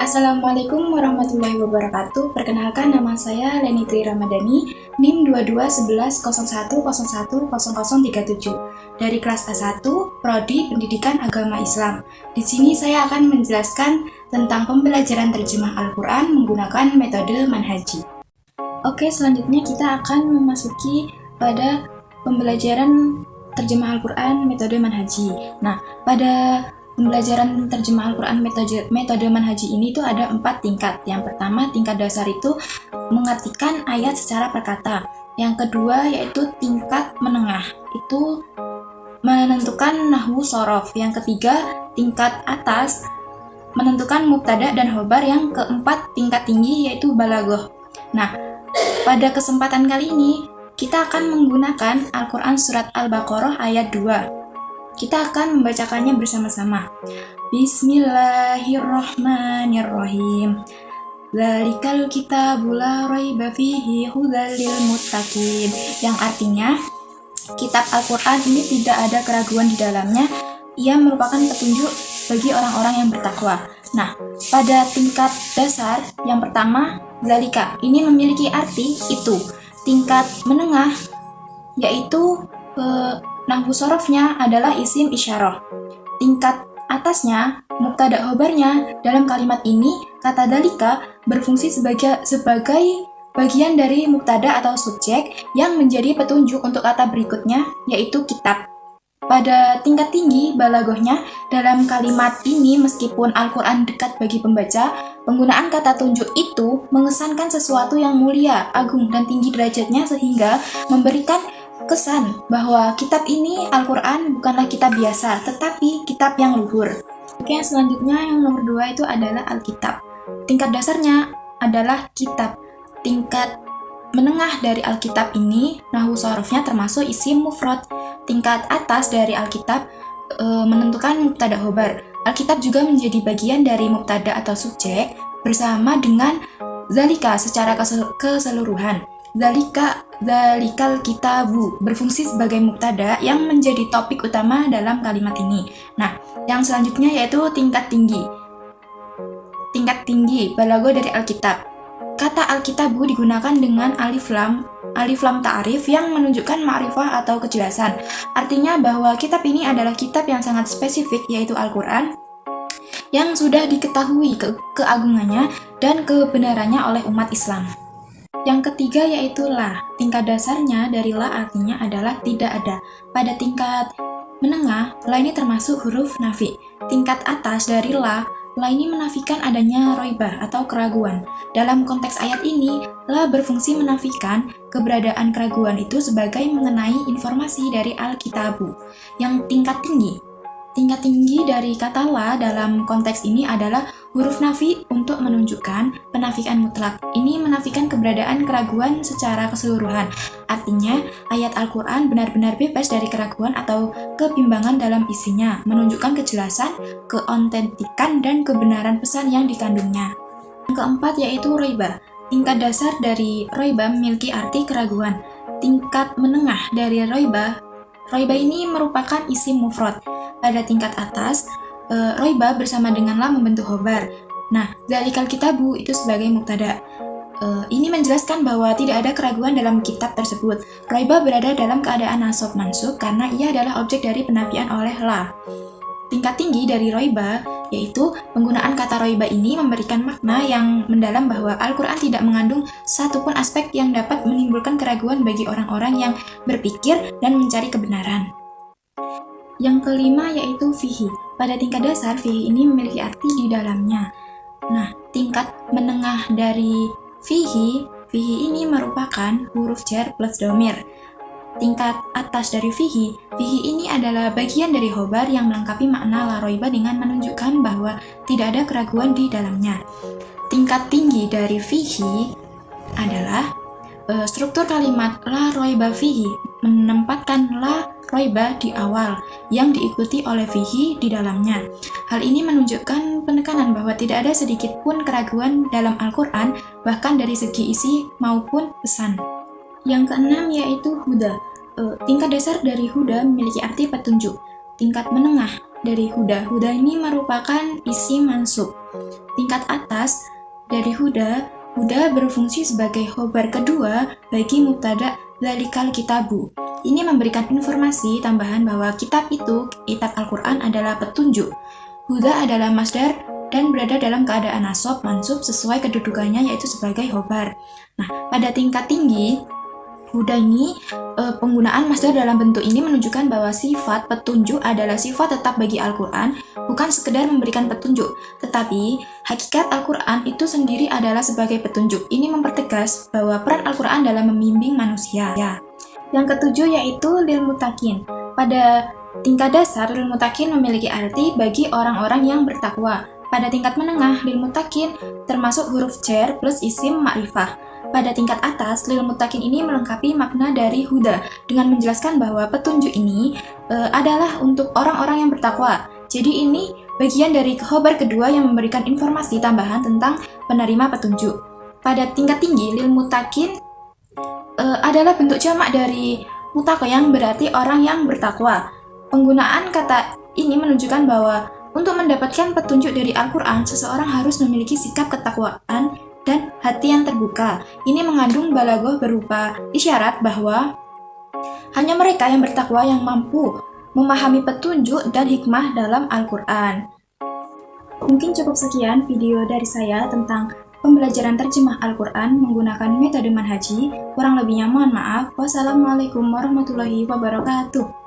Assalamualaikum warahmatullahi wabarakatuh. Perkenalkan, nama saya Leni Tri Ramadhani, NIM 221101010037 dari kelas A1 Prodi Pendidikan Agama Islam. Di sini saya akan menjelaskan tentang pembelajaran terjemah Al-Quran menggunakan metode manhaji. Oke, selanjutnya kita akan memasuki pada pembelajaran terjemah Al-Quran metode manhaji. Nah, pada pembelajaran terjemah Al-Quran metode manhaji ini tuh ada 4 tingkat. Yang pertama, tingkat dasar itu mengartikan ayat secara perkata. Yang kedua yaitu tingkat menengah, itu menentukan nahwu sorof. Yang ketiga, tingkat atas menentukan mubtada dan khobar. Yang keempat, tingkat tinggi yaitu balaghah. Nah, pada kesempatan kali ini kita akan menggunakan Al-Quran Surat Al-Baqarah ayat 2. Kita akan membacakannya bersama-sama. Bismillahirrahmanirrahim. Dzalikal kitabul la raiba fihi hudal lil muttaqin. Yang artinya, kitab Al-Quran ini tidak ada keraguan di dalamnya. Ia merupakan petunjuk bagi orang-orang yang bertakwa. Nah, pada tingkat dasar yang pertama, dzalika ini memiliki arti itu. Tingkat menengah yaitu nahwu sorofnya adalah isim isyarah. Tingkat atasnya, mubtada khobarnya, dalam kalimat ini kata dalika berfungsi sebagai bagian dari mubtada atau subjek yang menjadi petunjuk untuk kata berikutnya, yaitu kitab. Pada tingkat tinggi balaghahnya, dalam kalimat ini meskipun Al-Quran dekat bagi pembaca, penggunaan kata tunjuk itu mengesankan sesuatu yang mulia, agung, dan tinggi derajatnya sehingga memberikan kesan bahwa kitab ini Al-Quran bukanlah kitab biasa, tetapi kitab yang luhur. Oke, selanjutnya yang nomor 2 itu adalah Alkitab. Tingkat dasarnya adalah kitab. Tingkat menengah dari Alkitab ini, nahwu sorofnya termasuk isim mufrad. Tingkat atas dari Alkitab menentukan mubtada khobar. Alkitab juga menjadi bagian dari mubtada atau subjek bersama dengan zalika secara keseluruhan. Zalikal kitabu berfungsi sebagai mubtada yang menjadi topik utama dalam kalimat ini. Nah, yang selanjutnya yaitu tingkat tinggi. Tingkat tinggi balaghah dari Alkitab. Kata Alkitabu digunakan dengan alif lam ta'rif yang menunjukkan ma'rifah atau kejelasan. Artinya bahwa kitab ini adalah kitab yang sangat spesifik, yaitu Al-Quran, yang sudah diketahui keagungannya dan kebenarannya oleh umat Islam. Yang ketiga yaitu la. Tingkat dasarnya dari la artinya adalah tidak ada. Pada tingkat menengah, la ini termasuk huruf nafi. Tingkat atas dari la ini menafikan adanya roibah atau keraguan. Dalam konteks ayat ini, la berfungsi menafikan keberadaan keraguan itu sebagai mengenai informasi dari Alkitabu. Yang tingkat tinggi dari kata la dalam konteks ini adalah huruf nafi untuk menunjukkan penafikan mutlak. Ini menafikan keberadaan keraguan secara keseluruhan. Artinya, ayat Al-Quran benar-benar bebas dari keraguan atau kebimbangan dalam isinya, menunjukkan kejelasan, keautentikan, dan kebenaran pesan yang dikandungnya. Yang keempat yaitu roibah. Tingkat dasar dari roibah memiliki arti keraguan. Tingkat menengah dari roibah ini merupakan isim mufrad. Pada tingkat atas, roibah bersama dengan la membentuk khobar. Nah, dzalikal kitabu itu sebagai mubtada. Ini menjelaskan bahwa tidak ada keraguan dalam kitab tersebut. Roibah berada dalam keadaan nasab mansub karena ia adalah objek dari penafian oleh la. Tingkat tinggi dari roibah yaitu penggunaan kata roibah ini memberikan makna yang mendalam bahwa Al-Quran tidak mengandung satupun aspek yang dapat menimbulkan keraguan bagi orang-orang yang berpikir dan mencari kebenaran. Yang kelima yaitu fihi. Pada tingkat dasar, fihi ini memiliki arti di dalamnya. Nah, tingkat menengah dari fihi ini merupakan huruf jar plus dhamir. Tingkat atas dari fihi ini adalah bagian dari khobar yang melengkapi makna la roibah dengan menunjukkan bahwa tidak ada keraguan di dalamnya. Tingkat tinggi dari fihi adalah struktur kalimat la roibah fihi menempatkan la roibah di awal yang diikuti oleh fihi di dalamnya. Hal ini menunjukkan penekanan bahwa tidak ada sedikit pun keraguan dalam Al-Quran, bahkan dari segi isi maupun pesan. Yang keenam yaitu huda. Tingkat dasar dari huda memiliki arti petunjuk. Tingkat menengah dari huda ini merupakan isim mansub. Tingkat atas dari huda berfungsi sebagai khobar kedua bagi mubtada dzalikal kitabu. Ini memberikan informasi tambahan bahwa kitab Al-Quran adalah petunjuk. Huda adalah masdar dan berada dalam keadaan nasab mansub sesuai kedudukannya yaitu sebagai khobar. Nah, pada tingkat tinggi huda ini penggunaan masdar dalam bentuk ini menunjukkan bahwa sifat petunjuk adalah sifat tetap bagi Al-Quran, bukan sekedar memberikan petunjuk, tetapi hakikat Al-Quran itu sendiri adalah sebagai petunjuk. Ini mempertegas bahwa peran Al-Quran dalam membimbing manusia. Yang ketujuh yaitu lil muttaqin. Pada tingkat dasar, lil muttaqin memiliki arti bagi orang-orang yang bertakwa. Pada tingkat menengah, lil muttaqin termasuk huruf jar plus isim ma'rifah. Pada tingkat atas, lil muttaqin ini melengkapi makna dari huda dengan menjelaskan bahwa petunjuk ini adalah untuk orang-orang yang bertakwa. Jadi ini bagian dari khobar kedua yang memberikan informasi tambahan tentang penerima petunjuk. Pada tingkat tinggi, lil muttaqin adalah bentuk jamak dari muttaqi yang berarti orang yang bertakwa. Penggunaan kata ini menunjukkan bahwa untuk mendapatkan petunjuk dari Al-Quran, seseorang harus memiliki sikap ketakwaan dan hati yang terbuka. Ini mengandung balaghah berupa isyarat bahwa hanya mereka yang bertakwa yang mampu memahami petunjuk dan hikmah dalam Al-Quran. Mungkin cukup sekian video dari saya tentang pembelajaran terjemah Al-Quran menggunakan metode manhaji. Kurang lebihnya mohon maaf. Wassalamualaikum warahmatullahi wabarakatuh.